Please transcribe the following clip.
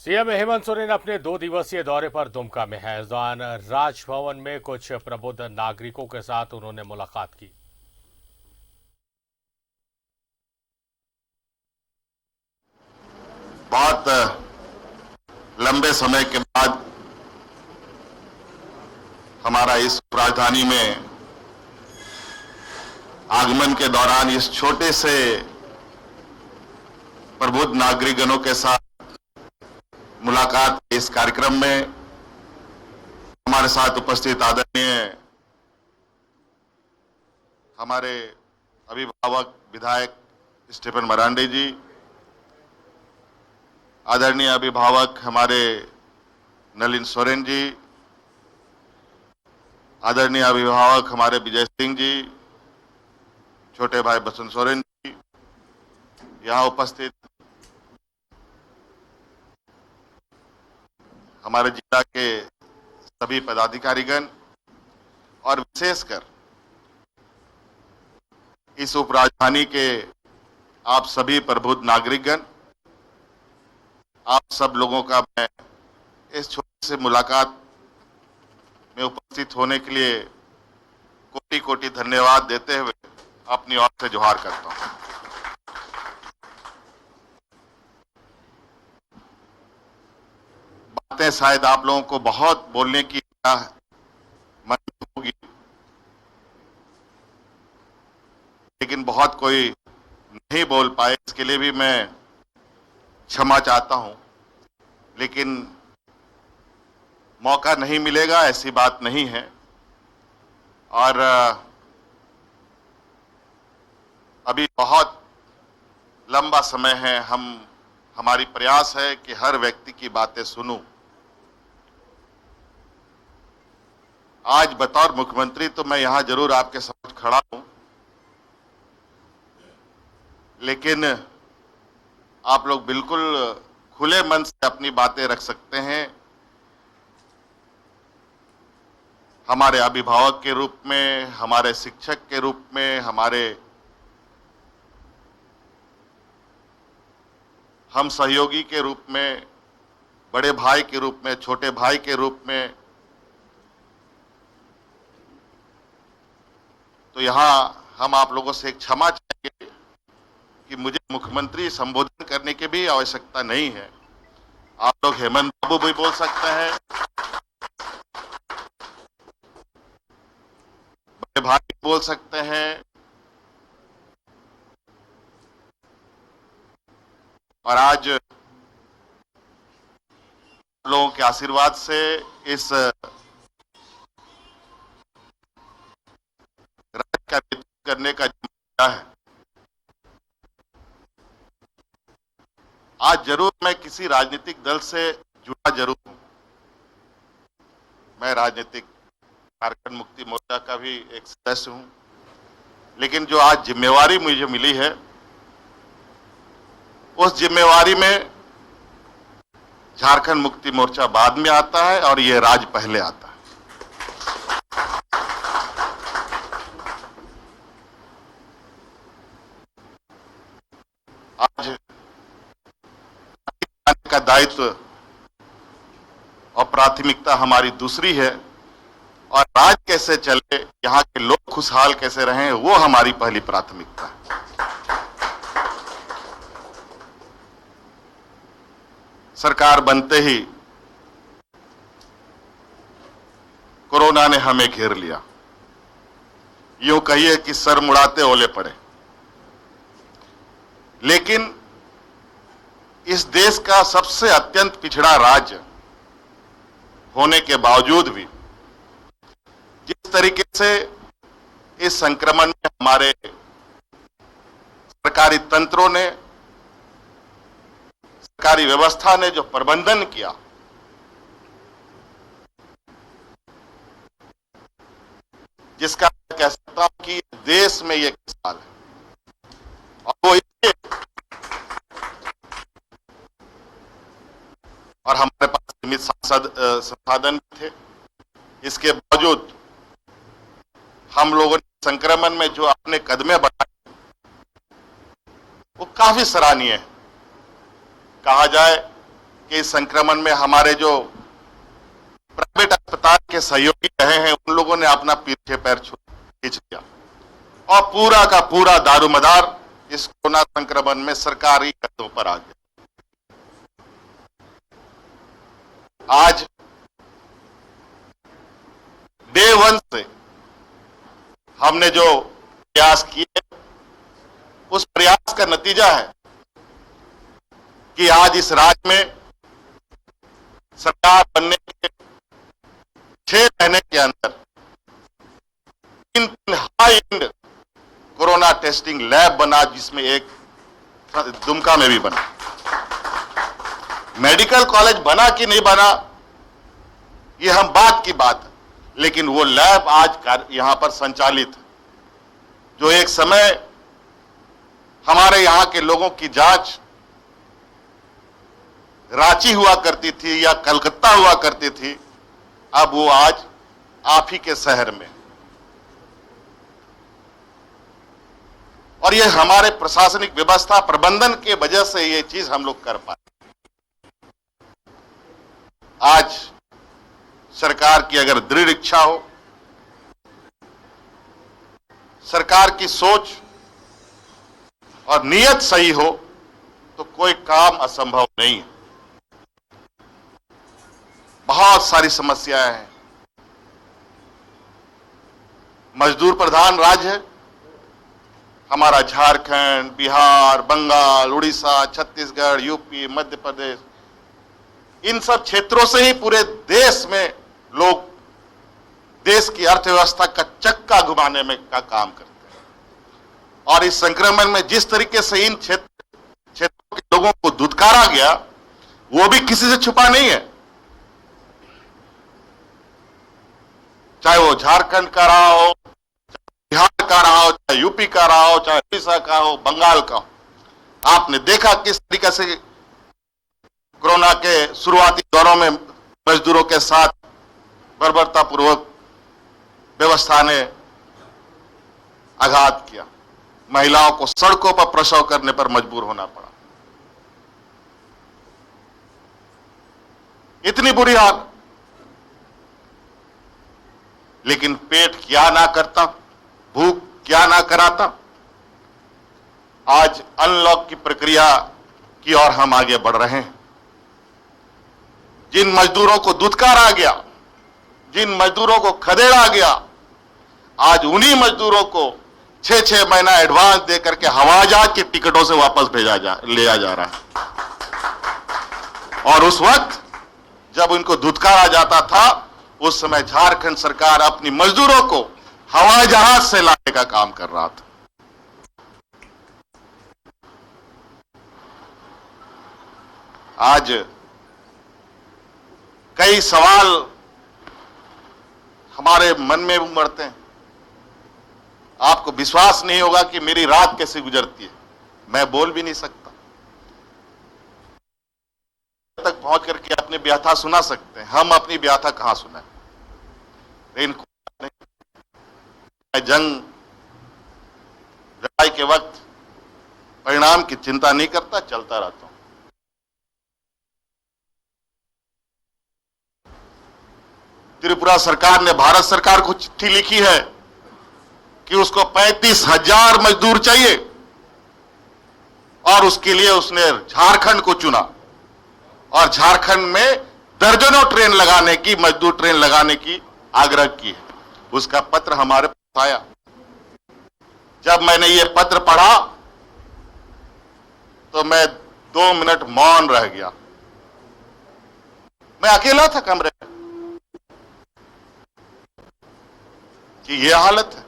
CM Hemant Soren अपने 2 दिवसीय दौरे पर दुमका में हैं। इस दौरान राजभवन में कुछ प्रबुद्ध नागरिकों के साथ उन्होंने मुलाकात की। बहुत लंबे समय के बाद हमारा इस राजधानी में आगमन के दौरान इस छोटे से प्रबुद्ध नागरिकगणों के साथ मुलाकात के इस कार्यक्रम में हमारे साथ उपस्थित आदरणीय हमारे अभिभावक विधायक स्टीफन मरांडी जी, आदरणीय अभिभावक हमारे नलिन सोरेन जी, आदरणीय अभिभावक हमारे विजय सिंह जी, छोटे भाई बसंत सोरेन जी, यहां उपस्थित हमारे जिला के सभी पदाधिकारीगण और विशेषकर इस उपराजधानी के आप सभी प्रबुद्ध नागरिकगण, आप सब लोगों का मैं इस छोटी सी मुलाकात में उपस्थित होने के लिए कोटि कोटि धन्यवाद देते हुए अपनी ओर से जोहार करता हूं। बातें शायद आप लोगों को बहुत बोलने की मन होगी, लेकिन बहुत कोई नहीं बोल पाए, इसके लिए भी मैं क्षमा चाहता हूं। लेकिन मौका नहीं मिलेगा ऐसी बात नहीं है। और अभी बहुत लंबा समय है, हमारी प्रयास है कि हर व्यक्ति की बातें सुनूं। आज बतौर मुख्यमंत्री तो मैं यहां जरूर आपके समक्ष खड़ा हूं, लेकिन आप लोग बिल्कुल खुले मन से अपनी बातें रख सकते हैं। हमारे अभिभावक के रूप में, हमारे शिक्षक के रूप में, हमारे हम सहयोगी के रूप में, बड़े भाई के रूप में, छोटे भाई के रूप में। तो यहां हम आप लोगों से एक क्षमा चाहेंगे कि मुझे मुख्यमंत्री संबोधन करने की भी आवश्यकता नहीं है। आप लोग हेमंत बाबू भी बोल सकते हैं, बड़े भाई भी बोल सकते हैं, और आज लोगों के आशीर्वाद से इस राज्य का नेतृत्व करने का जिम्मा है। आज जरूर मैं किसी राजनीतिक दल से जुड़ा जरूर हूं। मैं राजनीतिक झारखंड मुक्ति मोर्चा का भी एक सदस्य हूं, लेकिन जो आज जिम्मेवारी मुझे मिली है, उस जिम्मेवारी में झारखंड मुक्ति मोर्चा बाद में आता है और ये राज पहले आता है। आज का दायित्व और प्राथमिकता हमारी दूसरी है, और राज कैसे चले, यहाँ के लोग खुशहाल कैसे रहें, वो हमारी पहली प्राथमिकता है। सरकार बनते ही कोरोना ने हमें घेर लिया। यूं कहिए कि सर मुड़ाते ओले पड़े। लेकिन इस देश का सबसे अत्यंत पिछड़ा राज्य होने के बावजूद भी जिस तरीके से इस संक्रमण में हमारे सरकारी तंत्रों ने, सरकारी व्यवस्था ने जो प्रबंधन किया, जिसका मैं कह सकता हूं कि देश में ये मिसाल है। और वो इसलिए, और हमारे पास सीमित संसाधन भी थे, इसके बावजूद हम लोगों ने संक्रमण में जो अपने कदमें बढ़ाए वो काफी सराहनीय है। कहा जाए कि इस संक्रमण में हमारे जो प्राइवेट अस्पताल के सहयोगी रहे हैं उन लोगों ने अपना पीछे पैर खींच लिया और पूरा का पूरा दारोमदार इस कोरोना संक्रमण में सरकारी कदमों पर आ गया। आज डे वन से हमने जो प्रयास किए उस प्रयास का नतीजा है कि आज इस राज्य में सरकार बनने के 6 महीने के अंदर 3 high and corona testing lab बना, जिसमें एक दुमका में भी बना। मेडिकल कॉलेज बना कि नहीं बना ये हम बात की बात है, लेकिन वो लैब आज यहां पर संचालित है। जो एक समय हमारे यहां के लोगों की जांच रांची हुआ करती थी या कलकत्ता हुआ करती थी, अब वो आज आप ही के शहर में। और ये हमारे प्रशासनिक व्यवस्था प्रबंधन के वजह से ये चीज हम लोग कर पाए। आज सरकार की अगर दृढ़ इच्छा हो, सरकार की सोच और नीयत सही हो तो कोई काम असंभव नहीं है। बहुत सारी समस्याएं हैं। मजदूर प्रधान राज्य है हमारा झारखंड, बिहार, बंगाल, उड़ीसा, छत्तीसगढ़, यूपी, मध्य प्रदेश, इन सब क्षेत्रों से ही पूरे देश में लोग देश की अर्थव्यवस्था का चक्का घुमाने में का काम करते हैं। और इस संक्रमण में जिस तरीके से इन क्षेत्रों के लोगों को धुतकारा गया वो भी किसी से छुपा नहीं है। चाहे वो झारखंड का रहा हो, बिहार का रहा हो, चाहे यूपी का रहा हो, चाहे उड़ीसा का हो, बंगाल का हो। आपने देखा किस तरीके से कोरोना के शुरुआती दौरों में मजदूरों के साथ बर्बरतापूर्वक व्यवस्था ने आघात किया। महिलाओं को सड़कों पर प्रसव करने पर मजबूर होना पड़ा। इतनी बुरी हाल, लेकिन पेट क्या ना करता, भूख क्या ना कराता। आज अनलॉक की प्रक्रिया की ओर हम आगे बढ़ रहे हैं। जिन मजदूरों को दुत्कारा गया, जिन मजदूरों को खदेड़ा गया, आज उन्हीं मजदूरों को 6-6 महीना एडवांस देकर के हवाई जहाज की टिकटों से वापस लिया जा रहा है। और उस वक्त जब उनको दुत्कारा जाता था उस समय झारखंड सरकार अपनी मजदूरों को हवाई जहाज से लाने का काम कर रहा था। आज कई सवाल हमारे मन में उमड़ते हैं। आपको विश्वास नहीं होगा कि मेरी रात कैसे गुजरती है, मैं बोल भी नहीं सकता। तक पहुंच करके अपनी व्यथा सुना सकते हैं, हम अपनी व्यथा कहां सुनाएं। मैं जंग लड़ाई के वक्त परिणाम की चिंता नहीं करता, चलता रहता हूं। त्रिपुरा सरकार ने भारत सरकार को चिट्ठी लिखी है कि उसको 35,000 मजदूर चाहिए और उसके लिए उसने झारखंड को चुना और झारखंड में दर्जनों ट्रेन लगाने की, मजदूर ट्रेन लगाने की आग्रह की है। उसका पत्र हमारे पास आया। जब मैंने ये पत्र पढ़ा तो मैं 2 मिनट मौन रह गया। मैं अकेला था कमरे में कि ये हालत है।